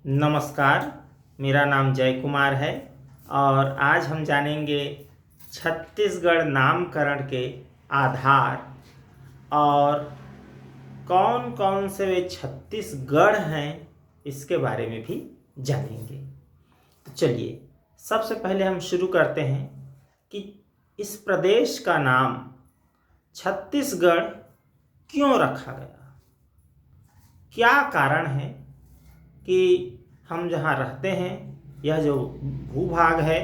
नमस्कार। मेरा नाम जय कुमार है और आज हम जानेंगे छत्तीसगढ़ नामकरण के आधार और कौन कौन से वे छत्तीसगढ़ हैं इसके बारे में भी जानेंगे। तो चलिए सबसे पहले हम शुरू करते हैं कि इस प्रदेश का नाम छत्तीसगढ़ क्यों रखा गया, क्या कारण है कि हम जहाँ रहते हैं यह जो भूभाग है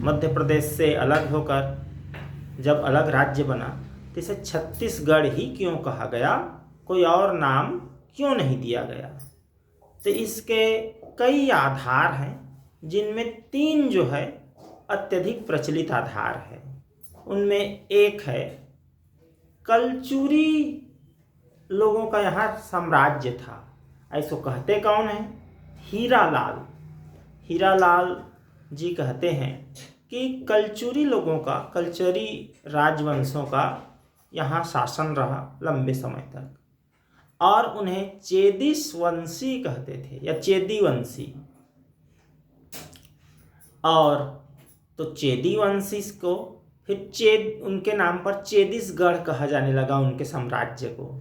मध्य प्रदेश से अलग होकर जब अलग राज्य बना तो इसे छत्तीसगढ़ ही क्यों कहा गया, कोई और नाम क्यों नहीं दिया गया। तो इसके कई आधार हैं जिनमें 3 जो है अत्यधिक प्रचलित आधार है। उनमें एक है कलचुरी लोगों का यहाँ साम्राज्य था। ऐसो कहते कौन है? हीरालाल। हीरालाल जी कहते हैं कि कलचुरी लोगों का, कलचुरी राजवंशों का यहाँ शासन रहा लंबे समय तक और उन्हें चेदिस वंशी कहते थे या चेदी वंशी। और तो चेदी वंशी को फिर उनके नाम पर चेदिसगढ़ कहा जाने लगा। उनके साम्राज्य को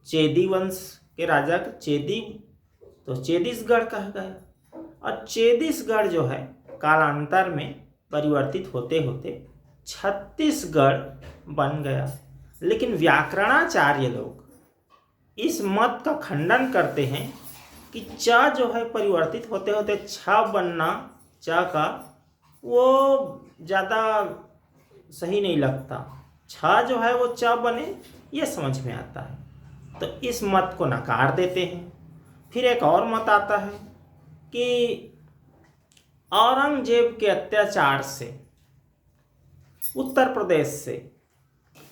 चेदी वंश के राजा चेदी तो चेदिसगढ़ कहा गया और चेदिसगढ़ जो है कालांतर में परिवर्तित होते होते छत्तीसगढ़ बन गया। लेकिन व्याकरणाचार्य लोग इस मत का खंडन करते हैं कि च जो है परिवर्तित होते होते छ बनना, च का वो ज़्यादा सही नहीं लगता। छ जो है वो च बने ये समझ में आता है, तो इस मत को नकार देते हैं। फिर एक और मत आता है कि औरंगजेब के अत्याचार से उत्तर प्रदेश से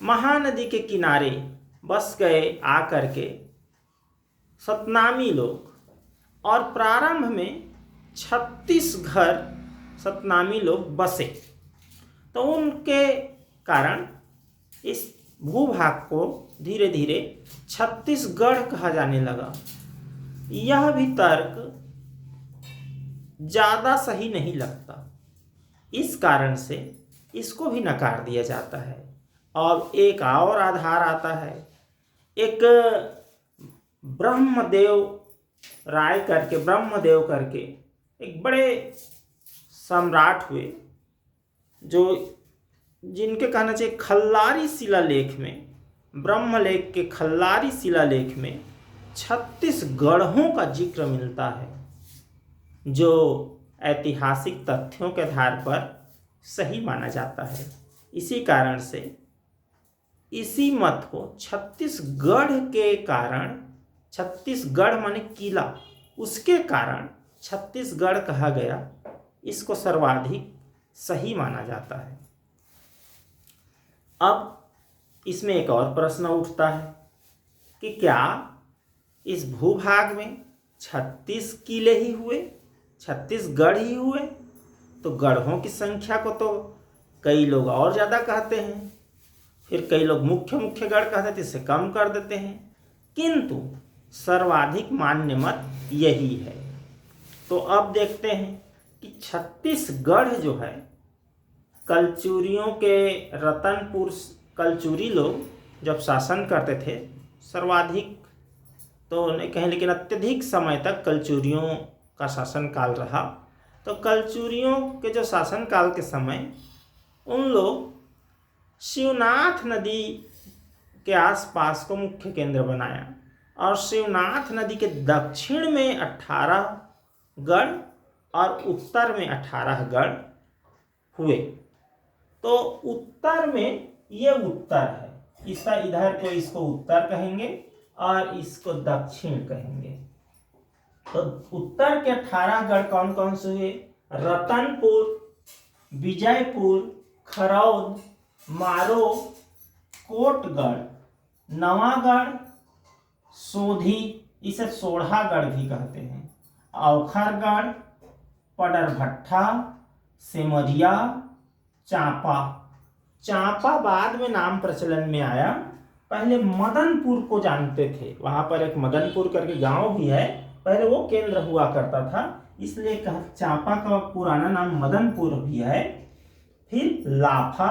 महानदी के किनारे बस गए आकर के सतनामी लोग और प्रारंभ में 36 घर सतनामी लोग बसे, तो उनके कारण इस भूभाग को धीरे धीरे छत्तीसगढ़ कहा जाने लगा। यह भी तर्क ज़्यादा सही नहीं लगता, इस कारण से इसको भी नकार दिया जाता है। और एक और आधार आता है, एक ब्रह्मदेव करके एक बड़े सम्राट हुए जो जिनके कहना चाहिए खल्लारी शिलालेख में, ब्रह्मलेख के खल्लारी शिलालेख में 36 गढ़ों का जिक्र मिलता है, जो ऐतिहासिक तथ्यों के आधार पर सही माना जाता है। इसी कारण से इसी मत को छत्तीसगढ़ के कारण, छत्तीसगढ़ माने किला, उसके कारण छत्तीसगढ़ कहा गया, इसको सर्वाधिक सही माना जाता है। अब इसमें एक और प्रश्न उठता है कि क्या इस भूभाग में 36 किले ही हुए, 36 गढ़ ही हुए? तो गढ़ों की संख्या को तो कई लोग और ज़्यादा कहते हैं, फिर कई लोग मुख्य मुख्य गढ़ कहते हैं, इससे कम कर देते हैं, किंतु सर्वाधिक मान्य मत यही है। तो अब देखते हैं कि छत्तीसगढ़ जो है कलचुरियों के रतनपुर कलचुरी लोग जब शासन करते थे, सर्वाधिक तो नहीं कहें लेकिन अत्यधिक समय तक कलचुरियों का शासन काल रहा। तो कलचुरियों के जो शासन काल के समय उन लोग शिवनाथ नदी के आसपास को मुख्य केंद्र बनाया और शिवनाथ नदी के दक्षिण में 18 गढ़ और उत्तर में 18 गढ़ हुए। तो उत्तर में ये उत्तर है, इसका इधर को इसको उत्तर कहेंगे और इसको दक्षिण कहेंगे। तो उत्तर के 18 गढ़ कौन कौन से हुए? रतनपुर, विजयपुर, खरौद, मारो, कोटगढ़, नवागढ़, सोधी, इसे सोढ़ागढ़ भी कहते हैं, औखरगढ़, पडरभट्ठा, सिमरिया, चांपा। चांपा बाद में नाम प्रचलन में आया, पहले मदनपुर को जानते थे। वहां पर एक मदनपुर करके गांव भी है, पहले वो केंद्र हुआ करता था, इसलिए चांपा का पुराना नाम मदनपुर भी है। फिर लाफा,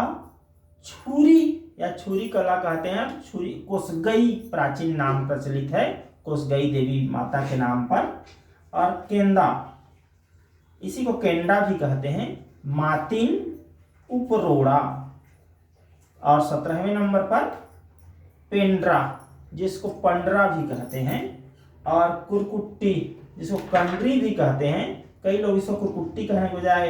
छुरी या छुरी कला कहते हैं, छुरी कोसगई प्राचीन नाम प्रचलित है, कोसगई देवी माता के नाम पर। और केंदा, इसी को केंडा भी कहते हैं। मातिन, उपरोड़ा। और 17वें नंबर पर पेंड्रा, जिसको पंडरा भी कहते हैं। और कुरकुट्टी, जिसको कंडरी भी कहते हैं। कई लोग इसको कुरकुट्टी कहने के बजाय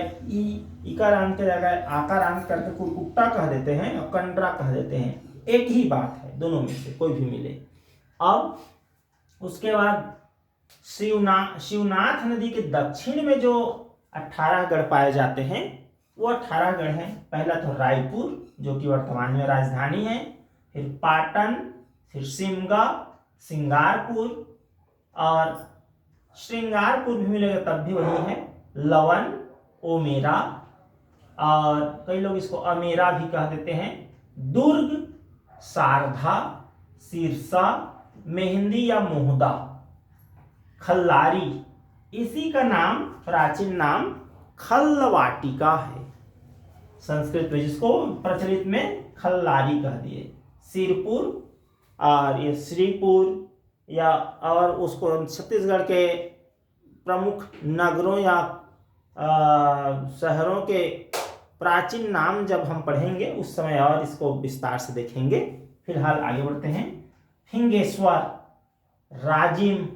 इकार अंत के जगह आकार अंत करके कुरकुट्टा कह देते हैं और कंडरा कह देते हैं। एक ही बात है, दोनों में से कोई भी मिले। अब उसके बाद शिवनाथ नदी के दक्षिण में जो 18 गढ़ पाए जाते हैं वो 18 गढ़ हैं। पहला तो रायपुर, जो कि वर्तमान में राजधानी है। फिर पाटन, फिर सिमगा, सिंगारपुर, और श्रृंगारपुर भी मिलेगा तब भी वही है। लवन, ओमेरा, और कई लोग इसको अमेरा भी कह देते हैं। दुर्ग, शारदा, सिरसा, मेहंदी या मोहदा, खल्लारी, इसी का नाम प्राचीन नाम खल्लवाटिका है संस्कृत में, जिसको प्रचलित में खल्लारी कह दिए। सिरपुर और ये श्रीपुर, या और उसको छत्तीसगढ़ के प्रमुख नगरों या शहरों के प्राचीन नाम जब हम पढ़ेंगे उस समय और इसको विस्तार से देखेंगे। फिलहाल आगे बढ़ते हैं। फिंगेश्वर, राजिम,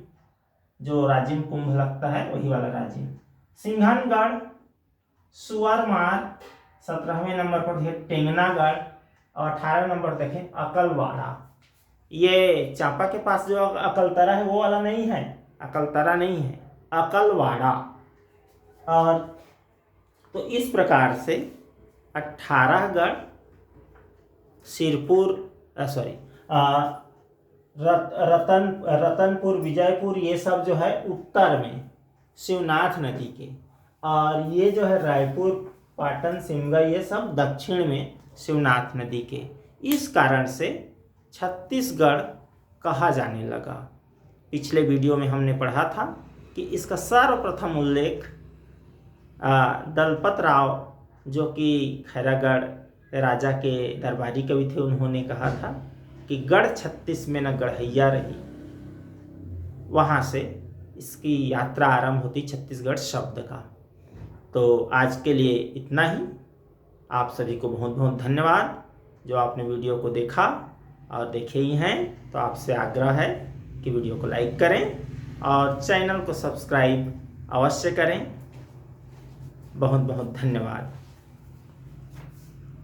जो राजिम कुंभ लगता है वही वाला राजिम। सिंघनगढ़, सुअरमार, 17वें नंबर पर देखें टेंगनागढ़, और 18वें पर देखें अकलवाड़ा। ये चांपा के पास जो अकलतरा है वो वाला नहीं है, अकलतरा नहीं है, अकलवाड़ा। और तो इस प्रकार से 18 गढ़, सिरपुर, रतनपुर, विजयपुर, ये सब जो है उत्तर में शिवनाथ नदी के, और ये जो है रायपुर, पाटन, सिमगा, ये सब दक्षिण में शिवनाथ नदी के। इस कारण से छत्तीसगढ़ कहा जाने लगा। पिछले वीडियो में हमने पढ़ा था कि इसका सर्वप्रथम उल्लेख दलपत राव, जो कि खैरागढ़ राजा के दरबारी कवि थे, उन्होंने कहा था कि गढ़ 36 में न गढ़ैया रही। वहाँ से इसकी यात्रा आरंभ होती छत्तीसगढ़ शब्द का। तो आज के लिए इतना ही। आप सभी को बहुत बहुत धन्यवाद जो आपने वीडियो को देखा, और देखे ही हैं तो आपसे आग्रह है कि वीडियो को लाइक करें और चैनल को सब्सक्राइब अवश्य करें। बहुत बहुत धन्यवाद।